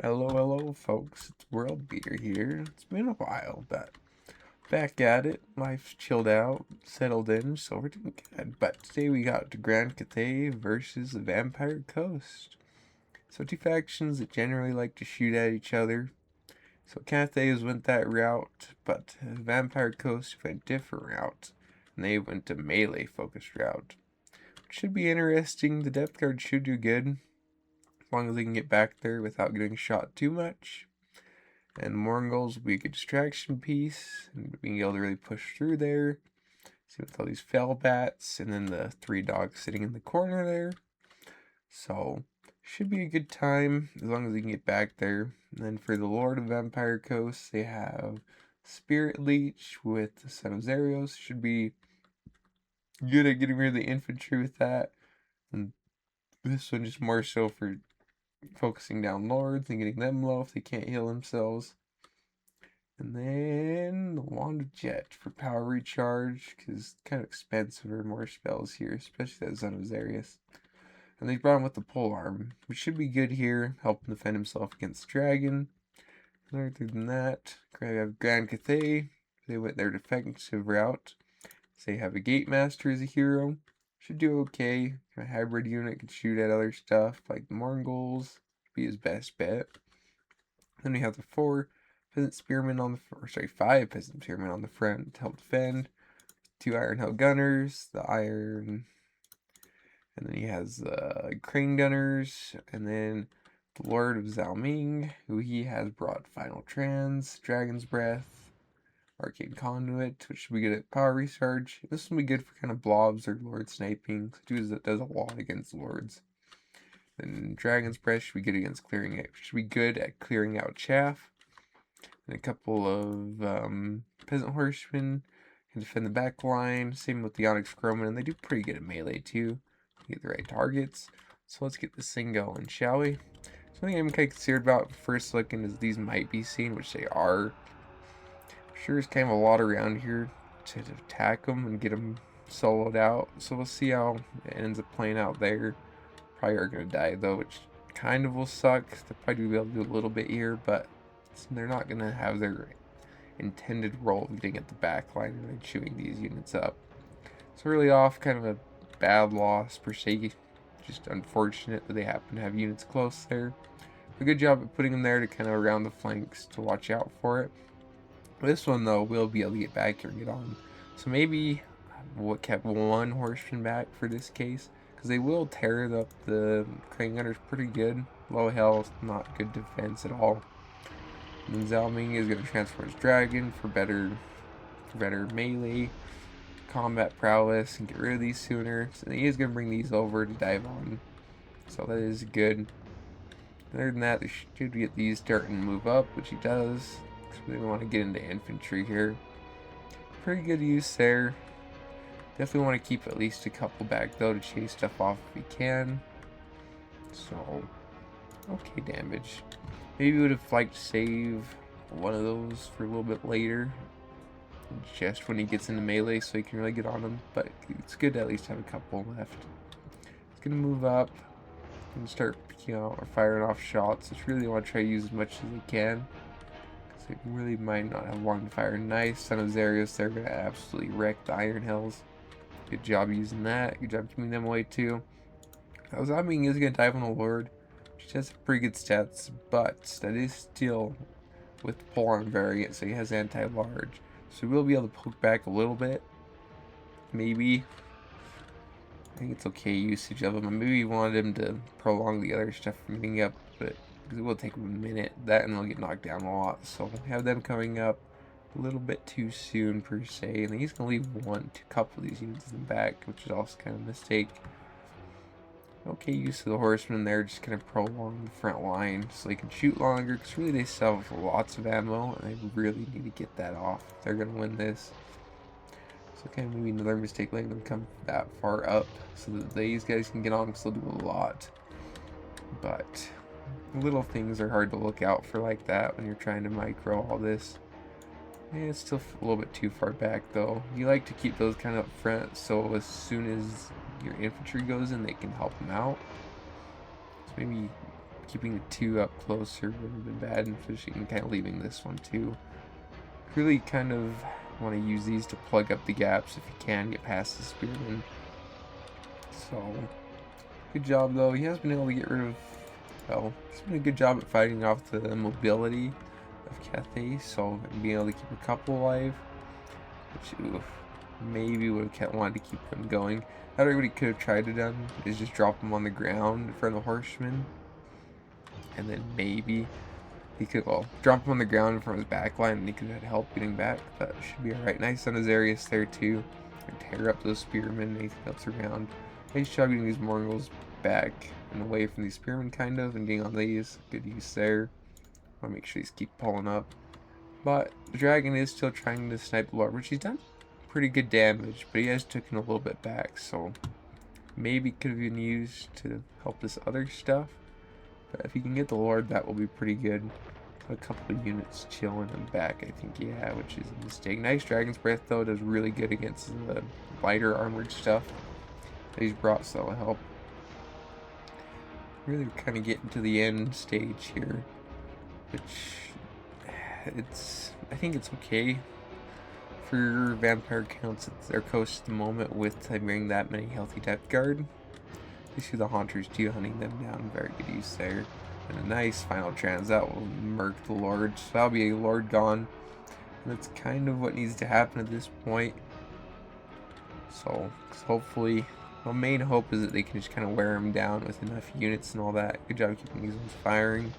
Hello, folks. It's World Beater here. It's been a while, but back at it. Life's chilled out, settled in, so we're doing good. But today we got Grand Cathay versus the Vampire Coast. So two factions that generally like to shoot at each other. So Cathays went that route, but Vampire Coast went a different route, and they went a melee focused route. Should be interesting. The depth guard should do good, as long as they can get back there without getting shot too much. And Mongols will be a good distraction piece, and being able to really push through there. See with all these fell bats, and then the three dogs sitting in the corner there. So should be a good time as long as we can get back there. And then for the Lord of Vampire Coast, they have Spirit Leech with the Son of Zarios. Should be good at getting rid of the infantry with that. And this one just more so for focusing down lords and getting them low if they can't heal themselves. And then the Wand of Jet for power recharge, because it's kind of expensive or more spells here, especially that Son of Zarius. And they brought him with the pole arm, which should be good here, helping defend himself against the dragon. And other than that, we have Grand Cathay. They went their defensive route. So they have a Gate Master as a hero. Should do okay. A hybrid unit could shoot at other stuff like the Mongols. Be his best bet. Then we have the 4 peasant spearmen on the 5 peasant spearmen on the front to help defend. 2 iron hell gunners, the iron, and then he has crane gunners, and then the Lord of Zalming, who he has brought Final Trans, Dragon's Breath, Arcane Conduit, which should be good at power recharge. This will be good for kind of blobs or Lord sniping. It does a lot against Lords. Then Dragon's Breath should be good against clearing it. Should be good at clearing out chaff. And a couple of peasant horsemen can defend the back line. Same with the Onyx Crowman, and they do pretty good at melee too. Get the right targets. So let's get this thing going, shall we? Something I'm kind of concerned about first looking is these might be seen, which they are. Sure, there's kind of a lot around here to attack them and get them soloed out. So we'll see how it ends up playing out there. Probably are going to die though, which kind of will suck. They'll probably be able to do a little bit here, but they're not going to have their intended role of getting at the back line and then chewing these units up. So really off, kind of a bad loss per se. Just unfortunate that they happen to have units close there. A good job at putting them there to kind of around the flanks to watch out for it. This one though will be able to get back here and get on. So maybe what kept one horseman back for this case, because they will tear up the crane gunners pretty good. Low health, not good defense at all. And then Zalming is going to transfer his dragon for better melee combat prowess and get rid of these sooner. So he is going to bring these over to dive on. So that is good. Other than that, they should get these starting to move up, which he does. So we want to get into infantry here. Pretty good use there. Definitely want to keep at least a couple back though to chase stuff off if we can. So, okay damage. Maybe we would have liked to save one of those for a little bit later. Just when he gets into melee so he can really get on him. But it's good to at least have a couple left. It's going to move up and start picking out or firing off shots. Just really want to try to use as much as they can. Because they really might not have long to fire. Nice. Son of Zarius, they're going to absolutely wreck the Iron Hells. Good job using that. Good job keeping them away too. Zalming is going to dive on the Lord. She has pretty good stats, but that is still with the polearm variant, so he has anti-large. So we'll be able to poke back a little bit. Maybe. I think it's okay usage of him. I maybe wanted him to prolong the other stuff from getting up, but because it will take him a minute. That and they'll get knocked down a lot. So we'll have them coming up a little bit too soon per se. And he's going to leave a couple of these units in the back, which is also kind of a mistake. Okay, use of the horsemen there, just kind of prolong the front line so they can shoot longer, because really they still have lots of ammo, and they really need to get that off if they're going to win this. So kind of maybe another mistake letting them come that far up, so that these guys can get on, because they'll do a lot. But little things are hard to look out for like that when you're trying to micro all this. Yeah, it's still a little bit too far back though. You like to keep those kind of up front, so as soon as your infantry goes in, they can help them out. So maybe keeping the 2 up closer would have been bad, and fishing and kind of leaving this one too. Really kind of want to use these to plug up the gaps if you can get past the spearman. So, good job though. He has been able to get rid of, well, he's been a good job at fighting off the mobility of Cathay, so being able to keep a couple alive, which maybe would have wanted to keep them going. Not everybody could have tried to done is just drop them on the ground in front of the horseman, and then maybe he could, well, drop him on the ground in front of his back line and he could have help getting back. That should be alright. Nice on Azarius there too. And tear up those spearmen, anything else around. Nice job getting these Mongols back and away from these spearmen kind of, and getting on these. Good use there. Want to make sure these keep pulling up. But the dragon is still trying to snipe the Lord, which he's done pretty good damage, but he has taken a little bit back, so maybe could have been used to help this other stuff. But if you can get the Lord, that will be pretty good. Put a couple of units chilling him back, I think, yeah, which is a mistake. Nice Dragon's Breath, though, does really good against the lighter armored stuff that he's brought, so that'll help. Really kind of getting to the end stage here, which I think it's okay for vampire counts at their coast at the moment with bringing that many healthy depth guard. You see the Haunters too, hunting them down. Very good use there. And a nice final trans. That will murk the Lord. So that'll be a Lord gone. And that's kind of what needs to happen at this point. So hopefully, my main hope is that they can just kind of wear him down with enough units and all that. Good job keeping these ones firing.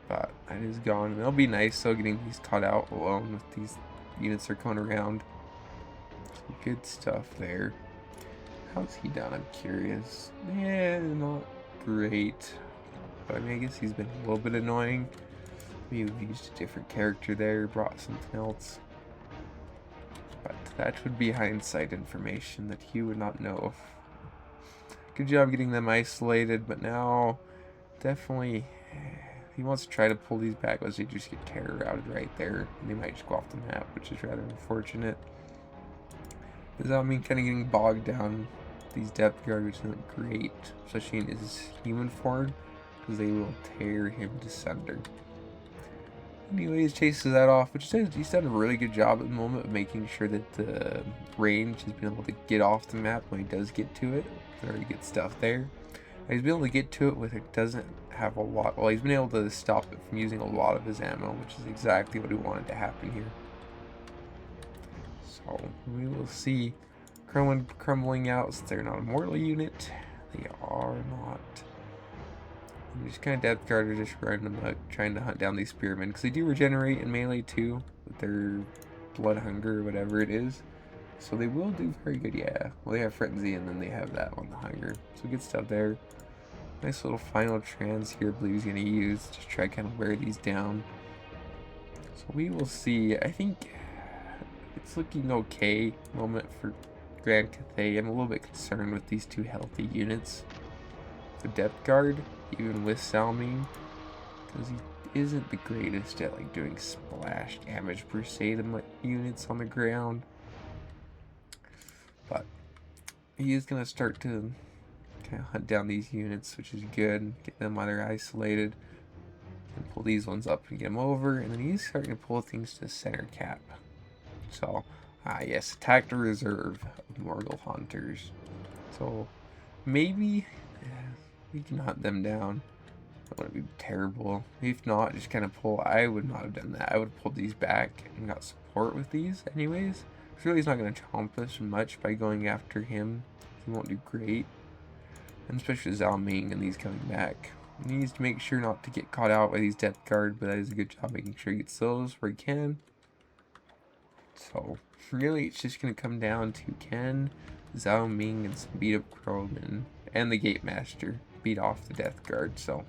But that is gone. And it'll be nice though getting these caught out alone with these units are coming around. Some good stuff there. How's he done? I'm curious. Yeah, not great. But I mean, I guess he's been a little bit annoying. Maybe we've used a different character there, brought something else. But that would be hindsight information that he would not know of. Good job getting them isolated, but now definitely he wants to try to pull these back, as they just get terror routed right there. And they might just go off the map, which is rather unfortunate. Does that mean kind of getting bogged down these depth guard, which isn't great, especially in his human form, because they will tear him to sunder. Anyways, chases that off, which says he's done a really good job at the moment of making sure that the range has been able to get off the map when he does get to it. Very good stuff there. He's been able to get to it with it doesn't have a lot. Well, he's been able to stop it from using a lot of his ammo, which is exactly what we wanted to happen here. So we will see Kremlin crumbling out. So they're not a mortal unit. They are not. And just kind of depth guard are just running them, trying to hunt down these spearmen, because they do regenerate in melee too with their blood hunger or whatever it is. So they will do very good, yeah. Well, they have frenzy and then they have that one, the hunger. So good stuff there. Nice little final trans here, I believe he's going to use. Just try to kind of wear these down. So we will see. I think it's looking okay moment for Grand Cathay. I'm a little bit concerned with these two healthy units. The depth guard, even with Salming, because he isn't the greatest at like doing splash damage per se to my units on the ground. But he is going to start to kind of hunt down these units, which is good. Get them either isolated and pull these ones up and get them over. And then he's starting to pull things to center cap. So, yes, attack the reserve of Morgul Hunters. So, maybe we can hunt them down. That would be terrible. If not, just kind of pull. I would not have done that. I would have pulled these back and got support with these anyways. Really, he's not going to chomp us much by going after him. He won't do great. And especially Zhao Ming and these coming back. He needs to make sure not to get caught out by these depth guard, but that is a good job making sure he gets those where he can. So, really, it's just going to come down to can Zhao Ming and some beat up Crowman and the Gate Master beat off the death guard. So,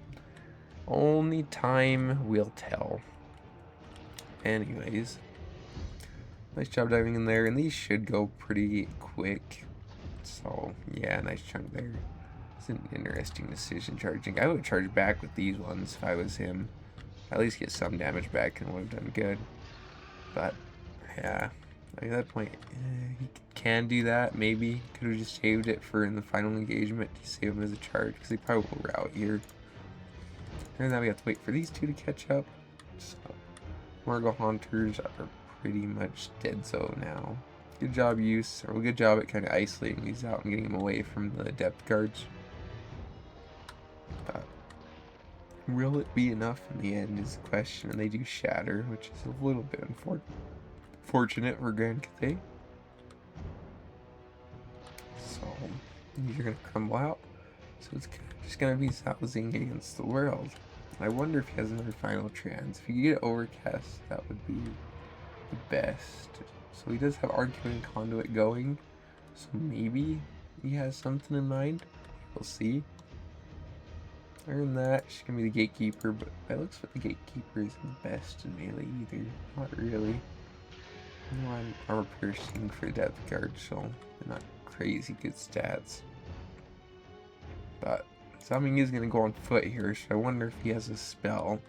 only time will tell. Anyways. Nice job diving in there, and these should go pretty quick. So, yeah, nice chunk there. It's an interesting decision charging. I would have charged back with these ones if I was him. At least get some damage back and would have done good. But, yeah, at that point, he can do that, maybe. Could have just saved it for in the final engagement to save him as a charge, because he probably will route here. And now we have to wait for these two to catch up. So, Morgul Hunters are pretty much dead so now. Good job, use, or good job at kind of isolating these out and getting them away from the depth guards. But will it be enough in the end is the question, and they do shatter, which is a little bit unfortunate for Grand Cathay. So, these are going to crumble out. So it's just going to be Zhaozing against the world. I wonder if he has another final trans. If you get Overcast, that would be the best. So he does have Argument Conduit going. So maybe he has something in mind. We'll see. Other than that, she's going to be the Gatekeeper, but it looks like the Gatekeeper isn't the best in melee either. Not really. No, I'm armor piercing for Depth Guard, so they're not crazy good stats. But Zhaozing is going to go on foot here, so I wonder if he has a spell.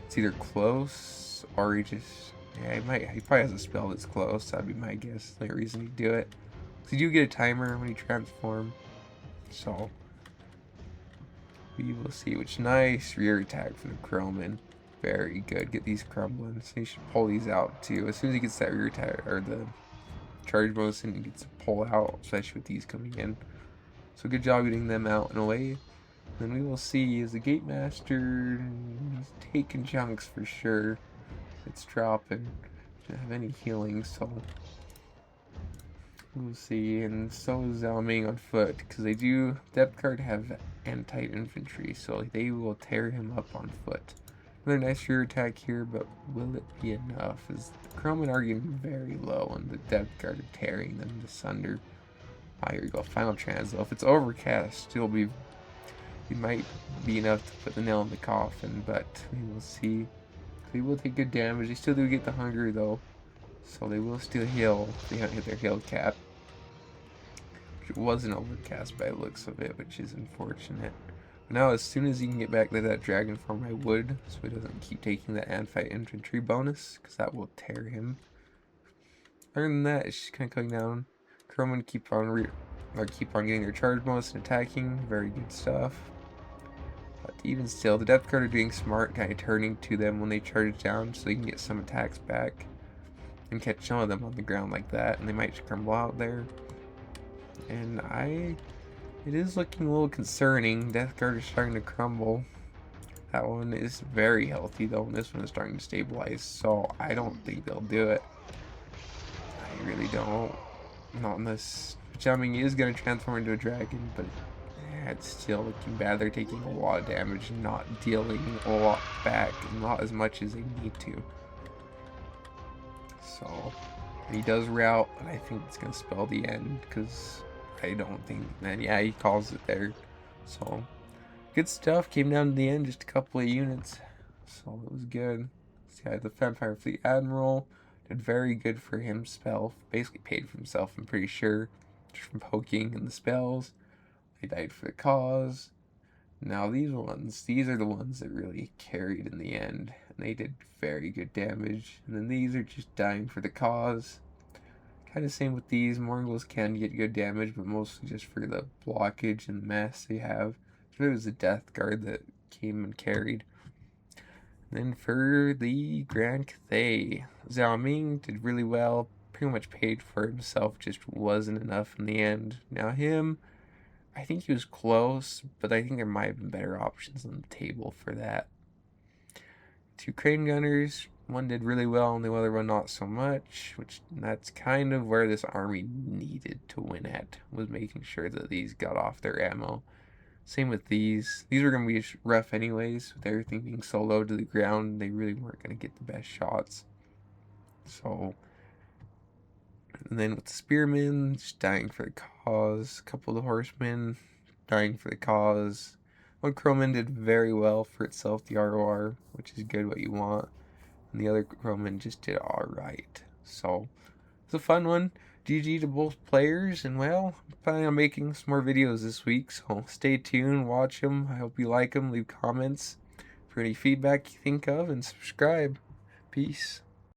It's either close or he just... Yeah, he probably has a spell that's close. That'd be my guess. The reason he'd do it. Because you do get a timer when you transform. So, we will see. Which nice rear attack from the Croman. Very good. Get these crumbling. So you should pull these out too. As soon as he gets that rear attack, or the charge bonus, and he gets to pull out, especially with these coming in. So good job getting them out and away. Then we will see as the Gate Master, he's taking chunks for sure. It's dropping. Doesn't have any healing, so we'll see. And so is Zhaozing on foot, because they do depth guard have anti-infantry, so they will tear him up on foot. Another nice rear attack here, but will it be enough? As the Croman are getting very low, and the depth guard are tearing them asunder. Ah, here we go. Final trans though. If it's Overcast, it might be enough to put the nail in the coffin, but we will see. They will take good damage. They still do get the hunger though, so they will still heal if they haven't hit their heal cap. It wasn't Overcast by the looks of it, which is unfortunate. But now, as soon as he can get back to that dragon form, I would, so he doesn't keep taking that anti-infantry bonus, because that will tear him. Other than that, it's just kind of coming down. Croman keep on getting their charge bonus and attacking. Very good stuff. But even still, the depth guard are doing smart, kind of turning to them when they charge down, so they can get some attacks back and catch some of them on the ground like that, and they might just crumble out there. And it is looking a little concerning. Death guard is starting to crumble. That one is very healthy though, and this one is starting to stabilize, so I don't think they'll do it. I really don't. Not unless Zhaozing is going to transform into a dragon, but it's still looking bad. They're taking a lot of damage and not dealing a lot back, and not as much as they need to. So he does route, and I think it's going to spell the end, because I don't think, and yeah, he calls it there. So good stuff. Came down to the end, just a couple of units, so it was good. So yeah, the Vampire Fleet Admiral did very good for himself. Basically paid for himself, I'm pretty sure, just from poking in the spells. They died for the cause. Now these are the ones that really carried in the end, and they did very good damage. And then these are just dying for the cause. Kind of same with these. Morgul's can get good damage, but mostly just for the blockage and mass they have. So it was the Death Guard that came and carried. Then for the Grand Cathay, Zhaozing did really well. Pretty much paid for himself, just wasn't enough in the end. Now him, I think he was close, but I think there might have been better options on the table for that. Two Crane Gunners, one did really well and the other one not so much, which that's kind of where this army needed to win at, was making sure that these got off their ammo. Same with these. These were going to be rough anyways, with everything being so low to the ground. They really weren't going to get the best shots. So, and then with the Spearmen, just dying for the cause. A couple of the Horsemen dying for the cause. One Croman did very well for itself, the ROR, which is good, what you want. And the other Croman just did alright. So, it's a fun one. GG to both players, and well, I'm planning on making some more videos this week, so stay tuned, watch them. I hope you like them. Leave comments for any feedback you think of, and subscribe. Peace.